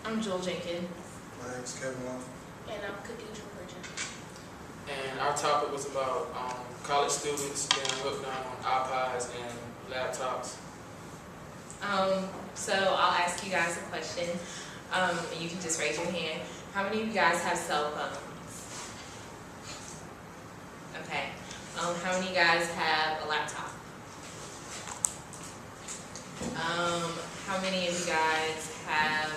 I'm Jewell Jenkins. My name is Lofton. And I'm Kadeedrah Pridgen. And our topic was about college students being hooked on iPods and laptops. So I'll ask you guys a question. You can just raise your hand. How many of you guys have cell phones? Okay. How many of you guys have a laptop? How many of you guys have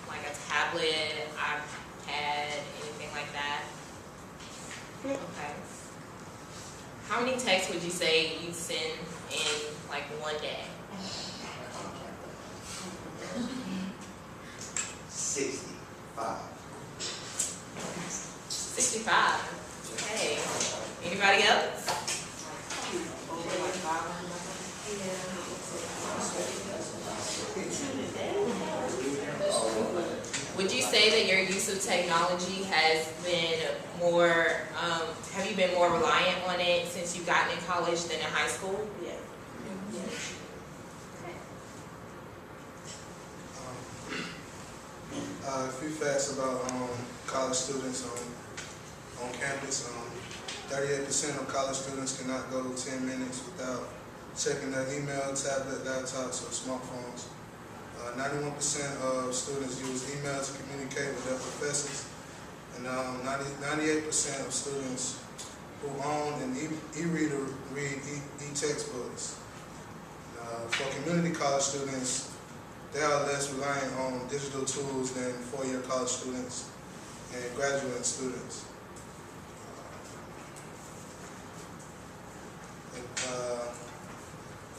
like a tablet, iPad, anything like that? Okay. How many texts would you say you send in like one day? 65. 65. Okay. Anybody else? Would you say that your use of technology has been more, have you been more reliant on it since you've gotten in college than in high school? Yeah. A few facts about college students on campus. 38% of college students cannot go 10 minutes without checking their email, tablet, laptops, or smartphones. 91% of students use email to communicate with their professors, and 98% of students who own an e-reader read e-textbooks. For community college students, they are less reliant on digital tools than four-year college students and graduate students. A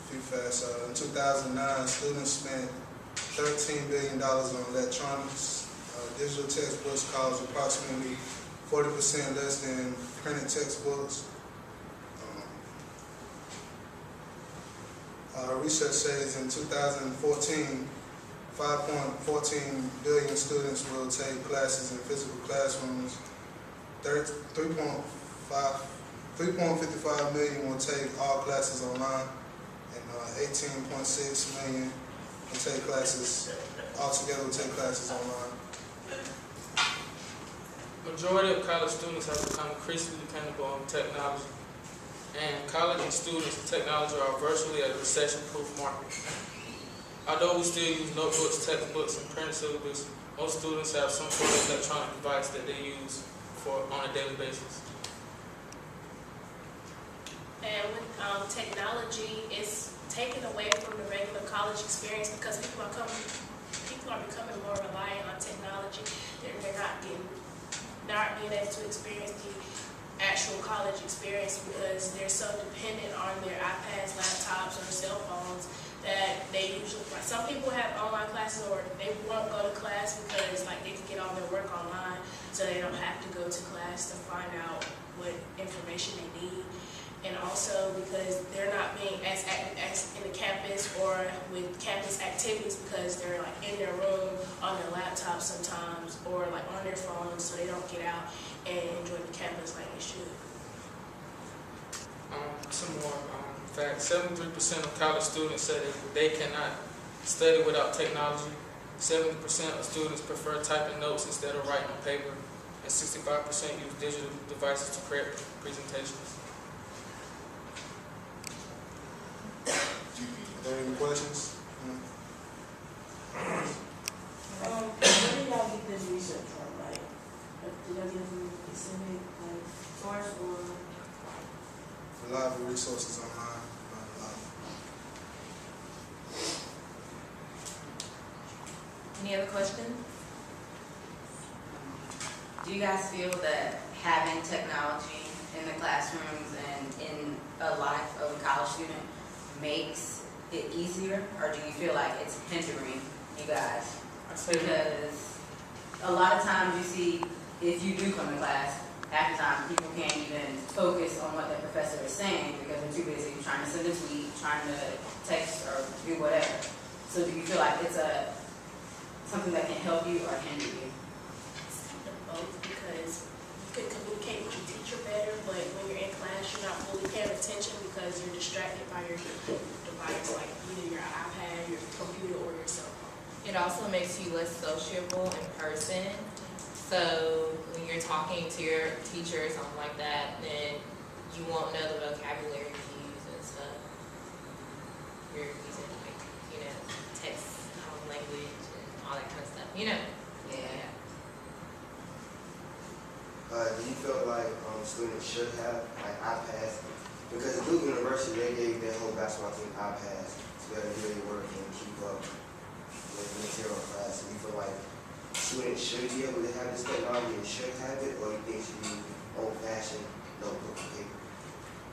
few facts. In 2009, students spent $13 billion on electronics. Digital textbooks cost approximately 40% less than printed textbooks. Research says in 2014, 5.14 billion students will take classes in physical classrooms. 3.55 million will take all classes online, and 18.6 million will take classes, altogether will take classes online. Majority of college students have become increasingly dependent on technology, and college and students and technology are virtually a recession-proof market. Although we still use notebooks, textbooks, and printed syllabus, most students have some sort of electronic device that they use on a daily basis. And with technology, it's taken away from the regular college experience because people are becoming more reliant on technology. They're not being able to experience the actual college experience because they're so dependent on their iPads, laptops, or cell phones that they usually, like some people have online classes or they won't go to class because like they can get all their work online, so they don't have to go to class to find out what information they need. And also because they're not being as active as in the campus or with campus activities because they're like in their room on their laptops sometimes or like on their phones, so they don't get out and enjoy the campus like they should. Some more facts. 73% of college students say that they cannot study without technology. 70% of students prefer typing notes instead of writing on paper, and 65% use digital devices to create presentations. Are there any questions? Where did y'all get this research from? Like, did y'all get it from specific source or? Reliable resources online. Any other questions? Do you guys feel that having technology in the classrooms and in a life of a college student makes it easier, or do you feel like it's hindering you guys? Because a lot of times you see, if you do come to class, half the time people can't even focus on what the professor is saying because they're too busy trying to send a tweet, trying to text or do whatever. So do you feel like it's something that can help you or hinder you? It's kind of both because you can communicate with your teacher better, but when you're in class, you're not fully paying attention because you're distracted by your device, like either your iPad, your computer, or your cell phone. It also makes you less sociable in person. So when you're talking to your teacher or something like that, then you won't know the vocabulary to use and stuff. You're using like, text language and all that kind of stuff, Yeah. Do you feel like students should have like iPads? Because at Duke University, they gave their whole basketball team iPads to be able to do their work and keep up with the material in class. Do you feel like students should be able to have this technology and should have it, or you think it should be old-fashioned notebook and paper?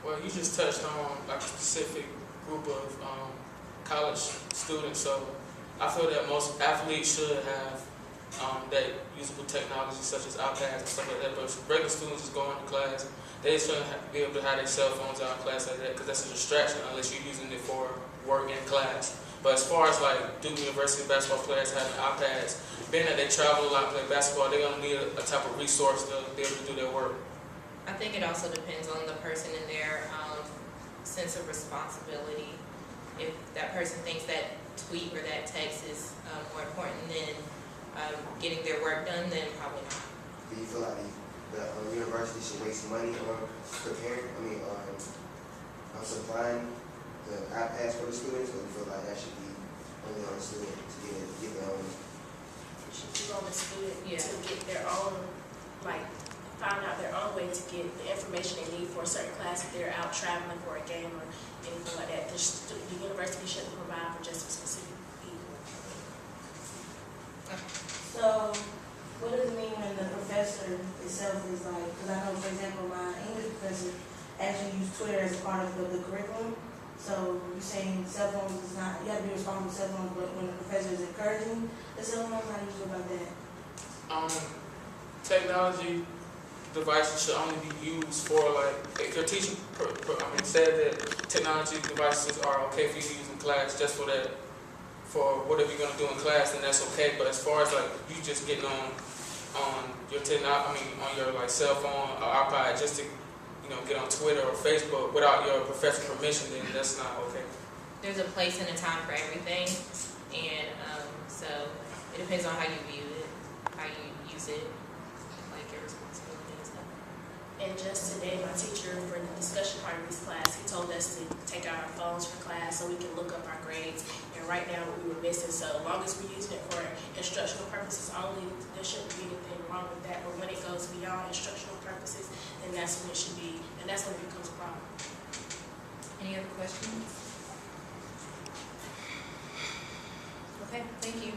Well, you just touched on like a specific group of college students, so I feel that most athletes should have that usable technology such as iPads and stuff like that, but if regular students just going to class, they shouldn't be able to have their cell phones out of class like that, because that's a distraction unless you're using it for work in class. But as far as like Duke University basketball players having iPads, being that they travel a lot, play basketball, they're going to need a type of resource to be able to do their work. I think it also depends on the person and their sense of responsibility. If that person thinks that tweet or that text is more important than getting their work done, then probably not. Do you feel like the university should waste money on preparing, on supplying the iPads for the students, or do you feel like that should be only on the student to get their own? It should be on the student Yeah. to get their own, find out their own way to get the information they need for a certain class if they're out traveling for a game or anything like that. The university shouldn't provide for just a specific people. So, what does it mean when the professor itself is like, because I know, for example, my English professor actually used Twitter as a part of the curriculum. So, you're saying cell phones is not, you have to be responsible for cell phones, but when the professor is encouraging the cell phones, how do you feel about that? Technology devices should only be used for if your teacher said that technology devices are okay for you to use in class just for whatever you're gonna do in class, then that's okay. But as far as you just getting on your on your cell phone or iPad just to get on Twitter or Facebook without your professor's permission, then that's not okay. There's a place and a time for everything, and so it depends on how you view it, how you use it, like your responsibility and stuff. And just today, my teacher for the discussion part of this class, he told us to take out our phones for class so we can look up our grades and write down what we were missing. So as long as we're using it for instructional purposes only, there shouldn't be anything wrong with that. But when it goes beyond instructional purposes, then that's when it should be, and that's when it becomes a problem. Any other questions? Okay, thank you.